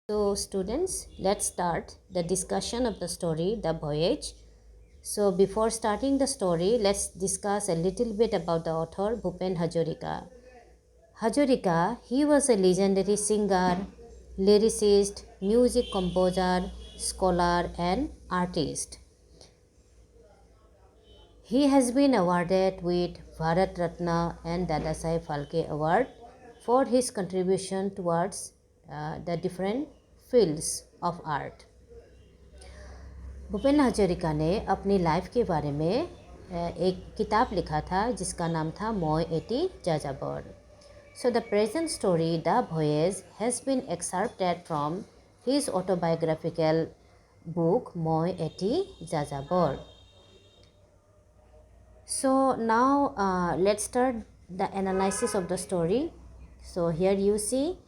So students, let's start the discussion of the story, The Voyage. So before starting the story, let's discuss a little bit about the author, Bhupen Hazarika. Hazarika, he was a legendary singer, lyricist, music composer, scholar and artist. He has been awarded with Bharat Ratna and Dadasaheb Phalke Award for his contribution towards the different fields of art. Bhupen Hazarika ने अपनी life के बारे में एक किताब लिखा था जिसका नाम था मोय eighty जाजाबर. So the present story, The Voyage, has been excerpted from his autobiographical book Moy Eti Jajabor. So now let's start the analysis of the story. So here you see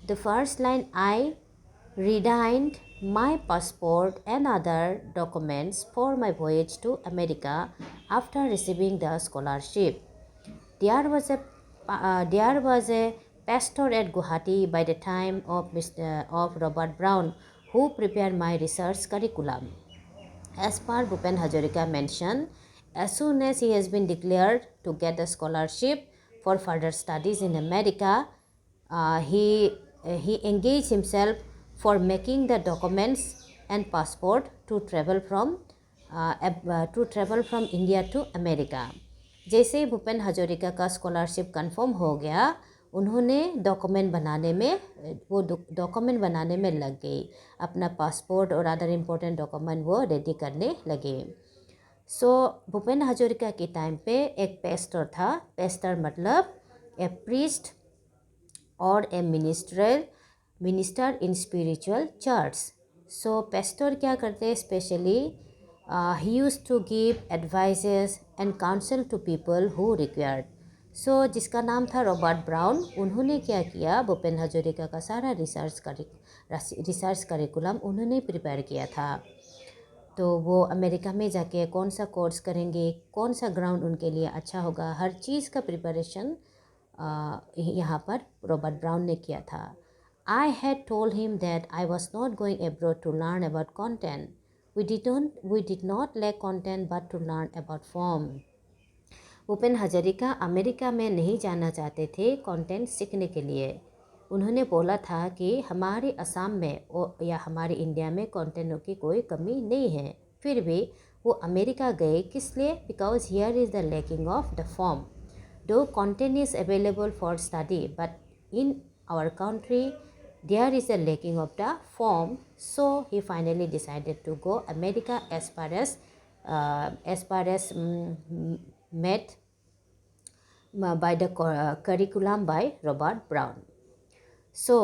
the first line, I redeemed my passport and other documents for my voyage to America after receiving the scholarship. There was a pastor at Guwahati by the time of Robert Brown who prepared my research curriculum. As per Bhupen Hazarika mentioned, as soon as he has been declared to get the scholarship for further studies in America, he engaged himself for making the documents and passport to travel from India to America. जैसे ही भूपेन हजारिका का scholarship confirm हो गया, उन्होंने document बनाने में लग गई. अपना पासपोर्ट और अदर इम्पोर्टेंट डॉक्यूमेंट वो रेडी करने लगे. सो भूपेन हजारिका के टाइम पे एक पेस्टर था. पेस्टर मतलब ए प्रीस्ट और a minister in spiritual church. So pastor क्या करते हैं? Specially he used to give advices and counsel to people who required. So जिसका नाम था रॉबर्ट ब्राउन, उन्होंने क्या किया? भूपेन हजारिका का सारा रिसर्च करिकुलम उन्होंने प्रिपेयर किया था. तो वो अमेरिका में जाके कौन सा कोर्स करेंगे, कौन सा ग्राउंड उनके लिए अच्छा होगा, हर चीज़ का प्रिपरेशन यहाँ पर रॉबर्ट ब्राउन ने किया था. I had told him that I was not going abroad to learn about content. We did not lack content but to learn about form. Bhupen Hazarika America में नहीं जाना चाहते थे कंटेंट सीखने के लिए. उन्होंने बोला था कि हमारे असम में या हमारे इंडिया में कंटेंट की कोई कमी नहीं है. फिर भी वो अमेरिका गए. किस लिए? Because here is the lacking of the form. Though content is available for study but in our country there is a lacking of the form. So he finally decided to go America as far as met by the curriculum by Robert Brown. So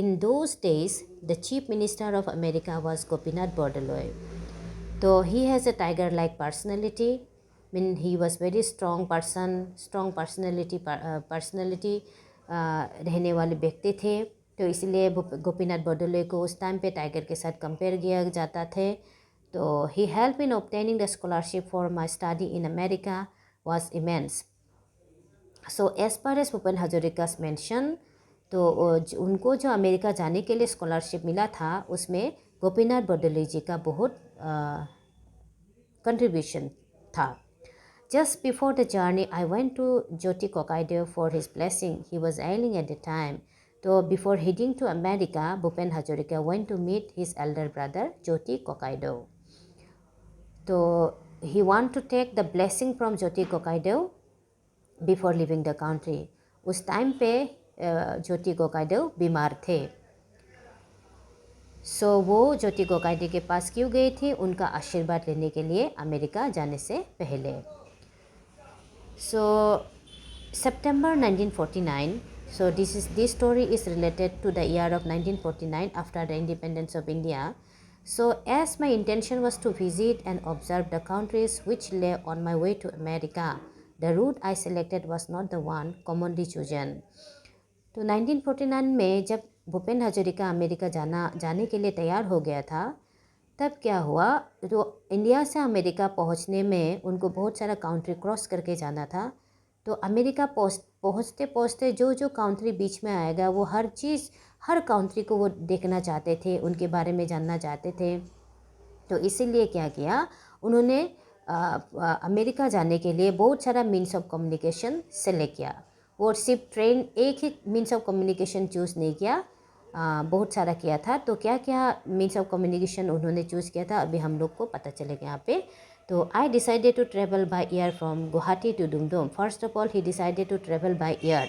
in those days the chief minister of America was Gopinath Bordoloi. So he has a tiger like personality. He was very strong personality रहने वाले व्यक्ति थे. तो इसलिए गोपीनाथ बॉर्डोले को उस time पे tiger के साथ कंपेयर किया जाता थे. तो he help in obtaining the scholarship for my study in America was immense. So as per as Bhupen Hazarika's mention, तो उनको जो अमेरिका जाने के लिए स्कॉलरशिप मिला था उसमें गोपीनाथ बॉर्डोले जी का बहुत कंट्रीब्यूशन था. Just before the journey, I went to Jyoti Kokaidev for his blessing. He was ailing at the time. So before heading to America, Bhupen Hazarika went to meet his elder brother Jyoti Kokaidev. So he wanted to take the blessing from Jyoti Kokaidev before leaving the country. उस time पे ज्योति कोकाइदेव बीमार थे. सो वो ज्योति कोकाइदेव के पास क्यों गई थी? उनका आशीर्वाद लेने के लिए अमेरिका जाने से पहले. So September 1949. So this story is related to the year of 1949 after the independence of India. So as my intention was to visit and observe the countries which lay on my way to America, the route I selected was not the one commonly chosen. तो 1949 में जब Bhupen Hazarika America जाने के लिए तैयार हो गया था, तब क्या हुआ? तो इंडिया से अमेरिका पहुंचने में उनको बहुत सारा कंट्री क्रॉस करके जाना था. तो अमेरिका पहुंचते जो कंट्री बीच में आएगा वो हर चीज़ हर कंट्री को वो देखना चाहते थे, उनके बारे में जानना चाहते थे। तो इसीलिए क्या किया उन्होंने, अमेरिका जाने के लिए बहुत सारा मीन्स ऑफ कम्युनिकेशन सेलेक्ट किया। वो सिर्फ ट्रेन एक ही मीन्स ऑफ कम्युनिकेशन चूज़ नहीं किया, बहुत सारा किया था। तो क्या क्या मीन्स ऑफ कम्युनिकेशन उन्होंने चूज़ किया था अभी हम लोग को पता चलेगा यहाँ पे। तो I decided to travel by air from Guwahati to Dumdum. First of all he decided to travel by air.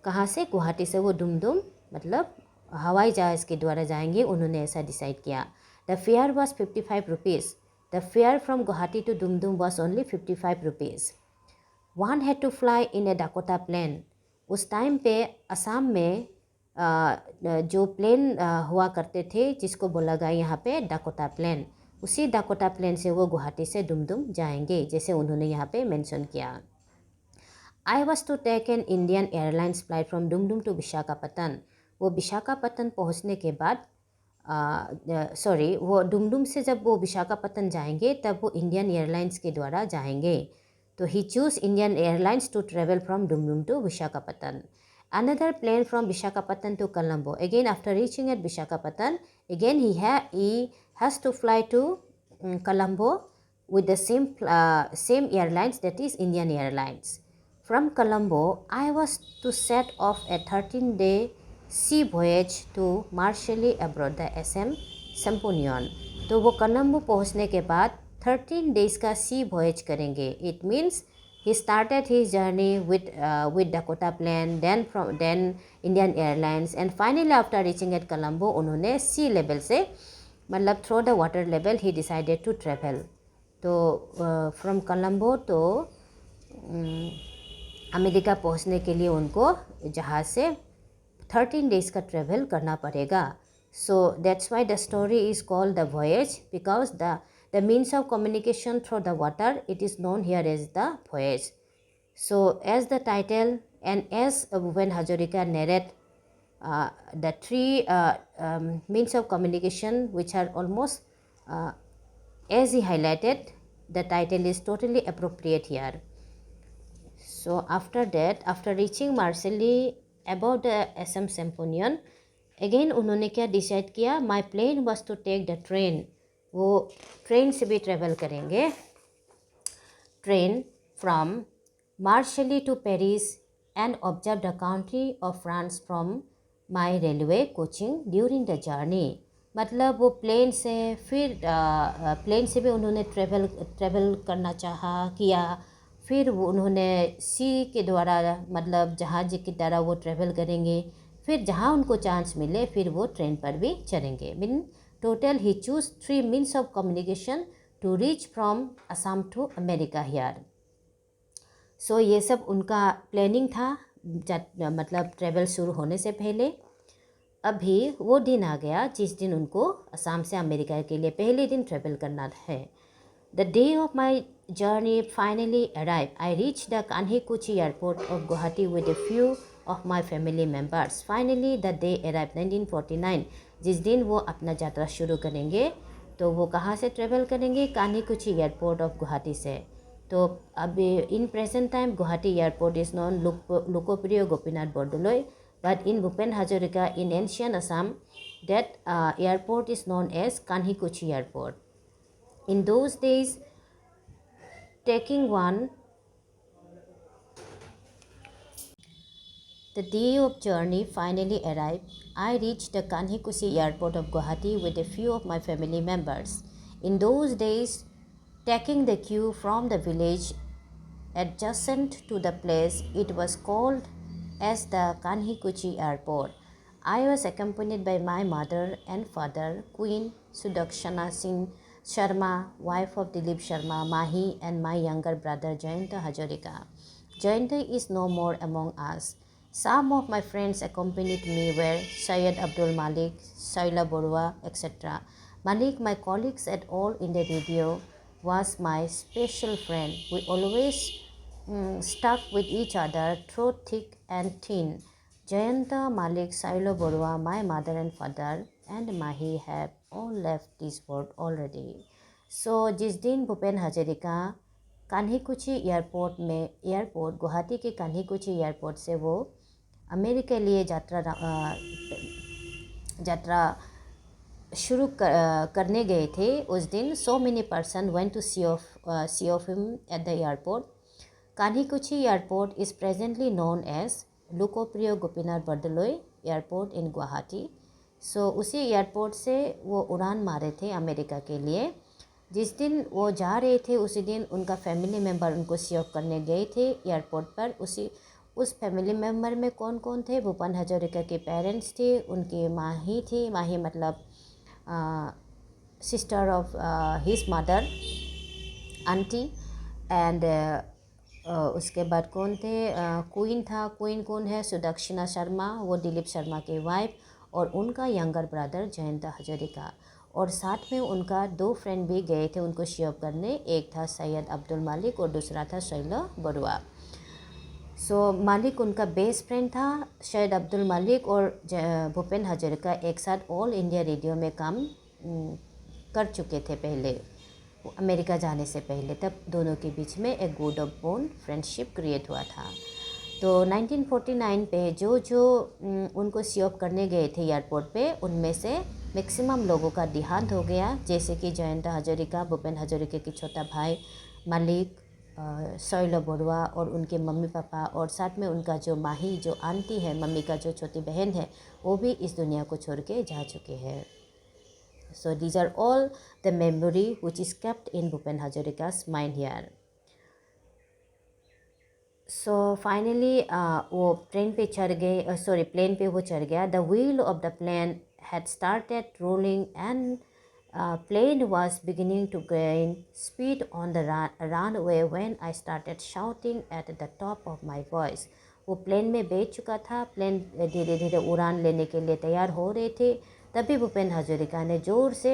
कहाँ से? गुवाहाटी से वो दुमदुम मतलब हवाई जहाज़ के द्वारा जाएंगे, उन्होंने ऐसा डिसाइड किया। The fare was 55 rupees. The fare from Guwahati to Dumdum was only 55 rupees. One had to fly in a Dakota plane. उस टाइम पे असम में जो प्लेन हुआ करते थे जिसको बोला गया यहाँ पे डाकोटा प्लेन, उसी डाकोटा प्लेन से वो गुवाहाटी से दुमदुम जाएंगे, जैसे उन्होंने यहाँ पे मेंशन किया। I was to take an Indian Airlines flight from Dumdum to Visakhapatnam. वो विशाखापट्टनम पहुँचने के बाद वो डुमडुम से जब वो विशाखापट्टनम जाएंगे तब वो इंडियन एयरलाइंस के द्वारा जाएंगे। तो he choose Indian Airlines to travel from Dumdum to Visakhapatnam. Another plane from Visakhapatnam to Colombo. Again, after reaching at Visakhapatnam, again he has to fly to Colombo with the same airlines, that is Indian Airlines. From Colombo, I was to set off a 13-day sea voyage to Marshall abroad, the SM Sampunion. तो वो कोलंबो पहुँचने के बाद 13 days का सी voyage करेंगे। It means he started his journey with Dakota plane, then Indian Airlines, and finally after reaching at Colombo उन्होंने sea level से मतलब through the water level he decided to travel. तो from Colombo तो America पहुंचने के लिए उनको जहाज़ से 13 डेज़ का ट्रेवल करना पड़ेगा। So that's why the story is called the voyage, because the means of communication through the water, it is known here as the voyage. So as the title and as Bhupen Hazarika narrate the three means of communication which are almost as he highlighted, the title is totally appropriate here. So after that, after reaching Marseille above the SM Symphonion, again उन्होंने क्या decide किया? My plan was to take the train. वो train से भी travel करेंगे। Train from Marseille to Paris and observe the country of France from my railway coaching during the journey. मतलब वो plane से फिर प्लेन से भी उन्होंने ट्रेवल करना किया। फिर वो उन्होंने सी के द्वारा मतलब जहाज़ के द्वारा वो ट्रेवल करेंगे। फिर जहाँ उनको चांस मिले फिर वो ट्रेन पर भी चढ़ेंगे। मीन टोटल ही choose 3 means of communication to reach from Assam to America here. So ये सब उनका प्लानिंग था मतलब ट्रेवल शुरू होने से पहले। अभी वो दिन आ गया जिस दिन उनको असम से अमेरिका के लिए पहले दिन ट्रेवल करना है। The day of my journey finally arrived. I reached the Kanhikuchi airport of Guwahati with a few of my family members. Finally the day arrived 1949. जिस दिन वो अपना यात्रा शुरू करेंगे तो वो कहाँ से ट्रेवल करेंगे? कान्हीकुची एयरपोर्ट ऑफ गुवाहाटी से। तो अब in present time Guwahati airport is non लोकप्रिय Gopinath बरदলৈ, but in Bhupen Hazarika in ancient Assam that airport is known as Kanhikuchi airport. In those days, the day of journey finally arrived. I reached the Kanhikusi airport of Guwahati with a few of my family members. In those days, taking the queue from the village adjacent to the place, it was called as the Kanhikuchi airport. I was accompanied by my mother and father, Queen Sudakshana Singh Sharma, wife of Dilip Sharma, Mahi, and my younger brother Jayanta Hazarika. Jayanta is no more among us. Some of my friends accompanied me were Syed Abdul Malik, Saila Borua, etc. Malik, my colleagues at all in the radio, was my special friend. We always stuck with each other through thick and thin. Jayanta, Malik, Saila Borua, my mother and father, and Mahi have all left this world already. So जिस दिन Bhupen Hazarika कान्हीकुची airport Guwahati के कान्हीकुची airport से वो America लिए यात्रा शुरू करने गए थे उस दिन, so many person went to see off him at the airport. Kanhikuchi airport is presently known as Lokpriya Gopinath Bordoloi airport in Guwahati. So उसी एयरपोर्ट से वो उड़ान मारे थे अमेरिका के लिए. जिस दिन वो जा रहे थे उसी दिन उनका फैमिली मेम्बर उनको सी ऑफ करने गए थे एयरपोर्ट पर. उस फैमिली मेम्बर में कौन कौन थे? भूपेन हजारिका के पेरेंट्स थे, उनकी माही थी, माही मतलब sister of his mother, aunty. And उसके बाद कौन थे? क्वीन था. क्वीन कौन है? सुदक्षिणा शर्मा, वो दिलीप शर्मा की वाइफ, और उनका यंगर ब्रदर जयंत हजारिका. और साथ में उनका 2 फ्रेंड भी गए थे उनको शी ऑफ करने. एक था सैयद अब्दुल मालिक और दूसरा था शैला बरुआ. सो मालिक उनका बेस्ट फ्रेंड था. सैयद अब्दुल मालिक और भूपेन हजारिका एक साथ ऑल इंडिया रेडियो में काम कर चुके थे पहले, अमेरिका जाने से पहले. तब दोनों के बीच में एक good of bone friendship create हुआ था. तो 1949 पे जो उनको सी ऑफ करने गए थे एयरपोर्ट पे, उनमें से मैक्सिमम लोगों का देहांत हो गया, जैसे कि जयंत हजारिका, भूपेन हजारिका के छोटा भाई मालिक, शैला बरुआ और उनके मम्मी पापा, और साथ में उनका जो माही, जो आंटी है, मम्मी का जो छोटी बहन है, वो भी इस दुनिया को छोड़ के जा चुके हैं. So these are all the memory which is kept in Bhupen Hazarika's mind here. So finally वो प्लेन पे चढ़ गए, प्लेन पे वो चढ़ गया. The wheel of the plane had started rolling and plane was beginning to gain speed on the runway when I started shouting at the top of my voice. वो plane में बैठ चुका था, प्लेन धीरे धीरे उड़ान लेने के लिए तैयार हो रहे थे. तभी भूपेन हजारिका ने ज़ोर से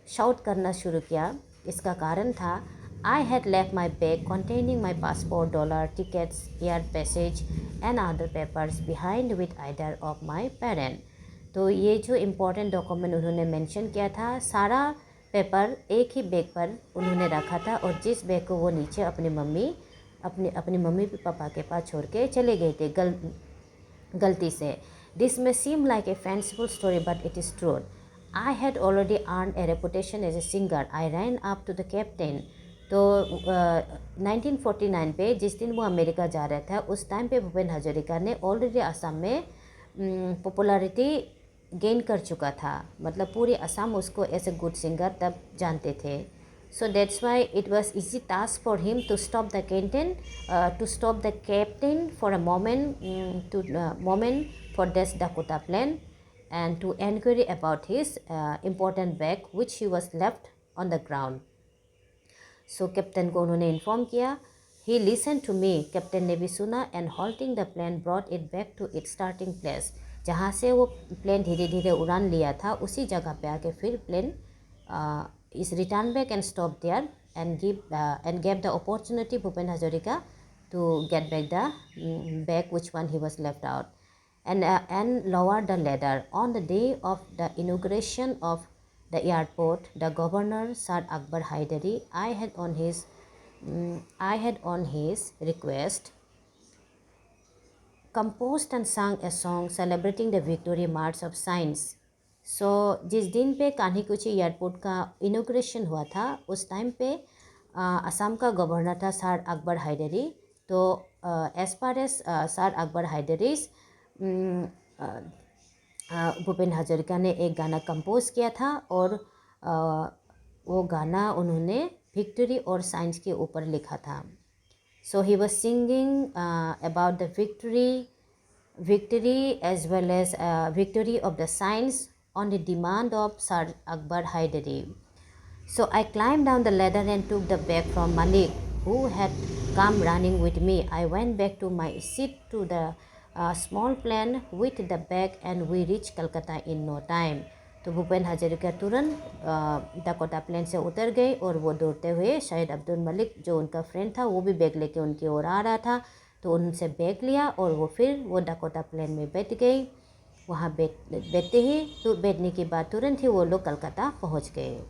शाउट करना शुरू किया. इसका कारण था, I had left my bag containing my passport, dollar, tickets, air passage and other papers behind with either of my parents. तो ये जो इम्पोर्टेंट डॉक्यूमेंट उन्होंने मेंशन किया था, सारा पेपर एक ही बैग पर उन्होंने रखा था, और जिस बैग को वो नीचे अपनी मम्मी पापा के पास छोड़ के चले गए थे गलती से. This may seem like a fanciful story, but it is true. I had already earned a reputation as a singer. I ran up to the captain. तो 1949 पे जिस दिन वो अमेरिका जा रहा था, उस टाइम पे भूपेन हजारिका ने ऑलरेडी असम में पॉपुलैरिटी गेन कर चुका था. मतलब पूरी असम उसको एज ए गुड सिंगर तब जानते थे. So that's why it was easy task for him to stop the captain for a moment for this Dakota plane and to inquire about his important bag which he was left on the ground. So captain को उन्होंने inform किया. He listened to me. Captain ने भी सुना and halting the plane brought it back to its starting place. जहाँ से वो plane धीरे धीरे उड़ान लिया था, उसी जगह पे आके फिर plane is return back and stop there and gave the opportunity Bhupen Hazarika to get back the bag which one he was left out and lower the ladder. On the day of the inauguration of the airport, the governor Sir Akbar Haidari, I had on his request composed and sung a song celebrating the Victory March of Science. सो जिस दिन पे कान्हीकुची airport का inauguration हुआ था, उस time पे असम का governor था सर अकबर हैदरी. तो as far as sir Akbar Hydari's, Bhupen Hazarika ने एक गाना कंपोज किया था, और वो गाना उन्होंने विक्ट्री और साइंस के ऊपर लिखा था. So he was singing about the victory as well as victory of the science on the demand of Sir Akbar Haidari. So I climbed down the ladder and took the bag from Malik, who had come running with me. I went back to my seat to the small plane with the bag and we reached Calcutta in no time. तो भूपेन हजारिका तुरंत Dakota plane से उतर गए और वो दौड़ते हुए शायद अब्दुल मलिक जो उनका फ्रेंड था, वो भी बैग लेके उनकी ओर आ रहा था. तो उनसे बैग लिया और वो डकोटा प्लेन में बैठ गई. वहाँ बैठते ही तो बैठने के बाद तुरंत ही वो लोग कलकत्ता पहुँच गए.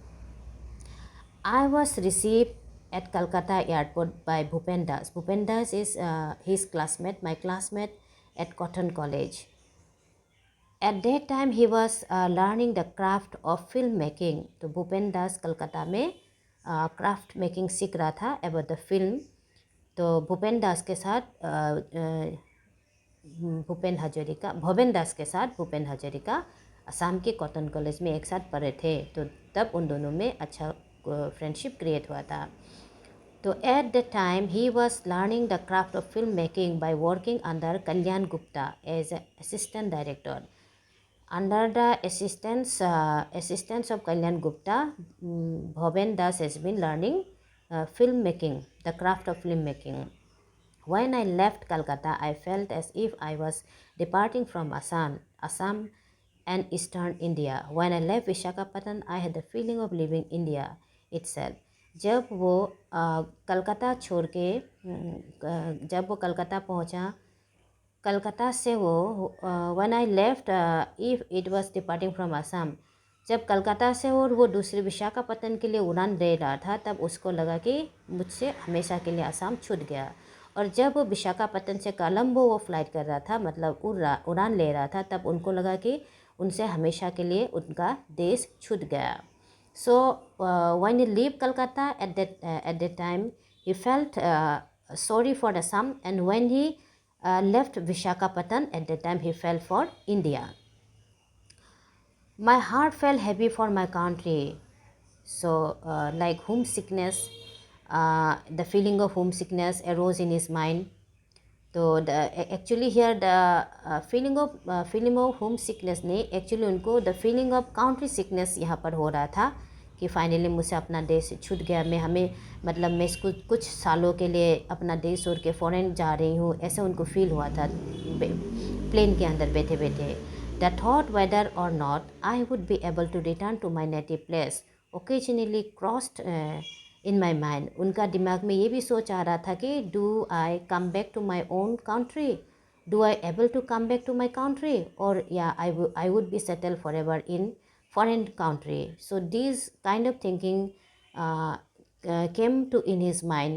I was receive at Calcutta airport by Bhupen Das. Bhupen Das is his classmate, my classmate, at Cotton College. At that time he was learning the craft of film making. तो भूपेन दास कलकत्ता में क्राफ्ट मेकिंग सीख रहा था अबाउट द फिल्म. तो भूपेन दास के साथ भूपेन हजारिका असम के कॉटन कॉलेज में एक साथ पढ़े थे. तो तब उन दोनों में अच्छा फ्रेंडशिप क्रिएट हुआ था. तो at the time he was learning the craft of film making by working under Kalyan Gupta as assistant director. Under the assistance of Kalyan Gupta, Bhupen Das has been learning filmmaking, the craft of filmmaking. When I left Calcutta, I felt as if I was departing from Assam and Eastern India. When I left Visakhapatnam, I had the feeling of leaving India itself. जब वो कलकत्ता छोड़ के जब वो कलकत्ता पहुंचा, कलकत्ता से वो one I left if it was departing from Assam. जब कलकत्ता से और वो दूसरे विशाखापट्टनम के लिए उड़ान ले रहा था, तब उसको लगा कि मुझसे हमेशा के लिए असम छूट गया. और जब वो विशाखापट्टनम से कोलंबो वो फ्लाइट कर रहा था, मतलब उड़ान ले रहा था, तब उनको लगा कि उनसे हमेशा के लिए उनका देश छूट गया. So when he leave Calcutta at that time he felt sorry for Assam, and when he left Visakhapatnam, at that time he fell for India. My heart felt heavy for my country. So like homesickness, the feeling of homesickness arose in his mind. तो actually here the feeling of home sickness ने actually उनको the feeling of country sickness यहाँ पर हो रहा था कि finally मुझसे अपना देश छूट गया. मैं कुछ सालों के लिए अपना देश छोड़ के फॉरेन जा रही हूँ, ऐसा उनको फील हुआ था प्लेन के अंदर बैठे बैठे. The thought whether or not I would be able to return to my native place occasionally crossed in my mind. उनका दिमाग में ये भी सोच आ रहा था कि do I come back to my own country, do I able to come back to my country, और या I would be settle for ever in foreign country. So these kind of thinking came to in his mind.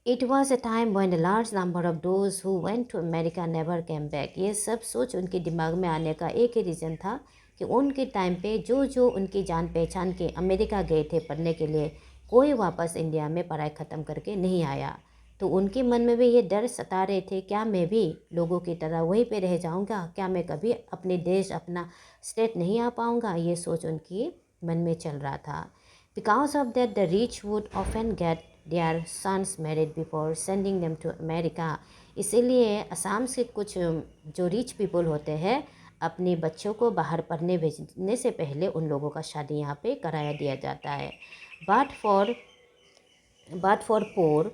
It was a time when a large number of those who went to America never came back. ये सब सोच उनके दिमाग में आने का एक ही reason था कि उनके टाइम पे जो उनकी जान पहचान के अमेरिका गए थे पढ़ने के लिए, कोई वापस इंडिया में पढ़ाई ख़त्म करके नहीं आया. तो उनके मन में भी ये डर सता रहे थे, क्या मैं भी लोगों की तरह वहीं पे रह जाऊंगा, क्या मैं कभी अपने देश अपना स्टेट नहीं आ पाऊंगा, ये सोच उनकी मन में चल रहा था. Because of that the rich would often get their sons married before sending them to America. इसीलिए असम से कुछ जो रिच पीपल होते हैं, अपने बच्चों को बाहर पढ़ने भेजने से पहले उन लोगों का शादी यहाँ पे कराया दिया जाता है. But for poor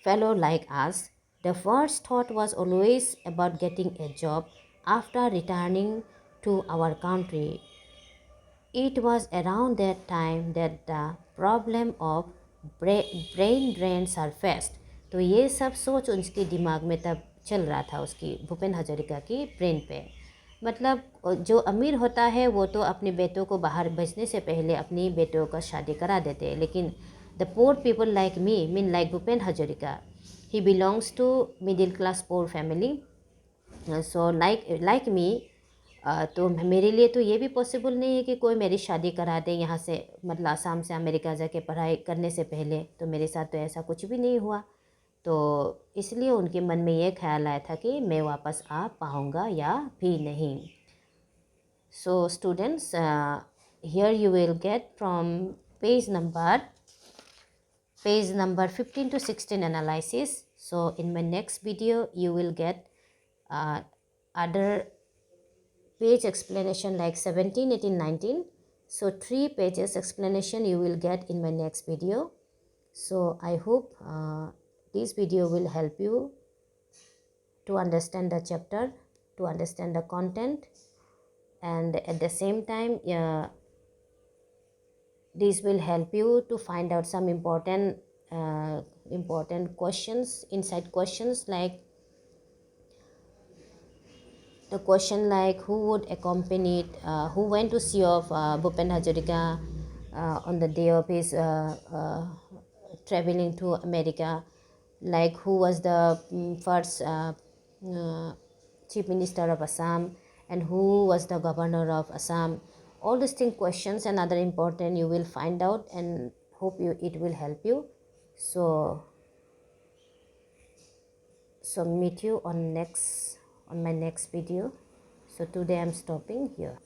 fellow like us, the first thought was always about getting a job after returning to our country. It was around that time that the problem of brain drain surfaced. तो ये सब सोच उसके दिमाग में तब चल रहा था, उसकी भूपेन हजारिका की ब्रेन पे. मतलब जो अमीर होता है वो तो अपने बेटों को बाहर भेजने से पहले अपनी बेटों का शादी करा देते हैं, लेकिन the poor people like me, like Bhupen Hazarika, he belongs to middle class poor family. So like me, तो मेरे लिए तो ये भी पॉसिबल नहीं है कि कोई मेरी शादी करा दे यहाँ से, मतलब आसाम से अमेरिका जाके पढ़ाई करने से पहले. तो मेरे साथ तो ऐसा कुछ भी नहीं हुआ. तो इसलिए उनके मन में ये ख्याल आया था कि मैं वापस आ पाऊँगा या भी नहीं. So students, here you will get from page number 15 to 16 analysis. So in my next video you will get other page explanation like 17, 18, 19. So 3 pages explanation you will get in my next video. So I hope this video will help you to understand the chapter, to understand the content, and at the same time this will help you to find out some important questions, inside questions, like the question like who would accompany who went to see of Bhupen Hazarika on the day of his traveling to America, like who was the first uh, Chief Minister of Assam, and who was the governor of Assam. All these things, questions and other important, you will find out, and hope it will help you. So meet you on my next video. So today I'm stopping here.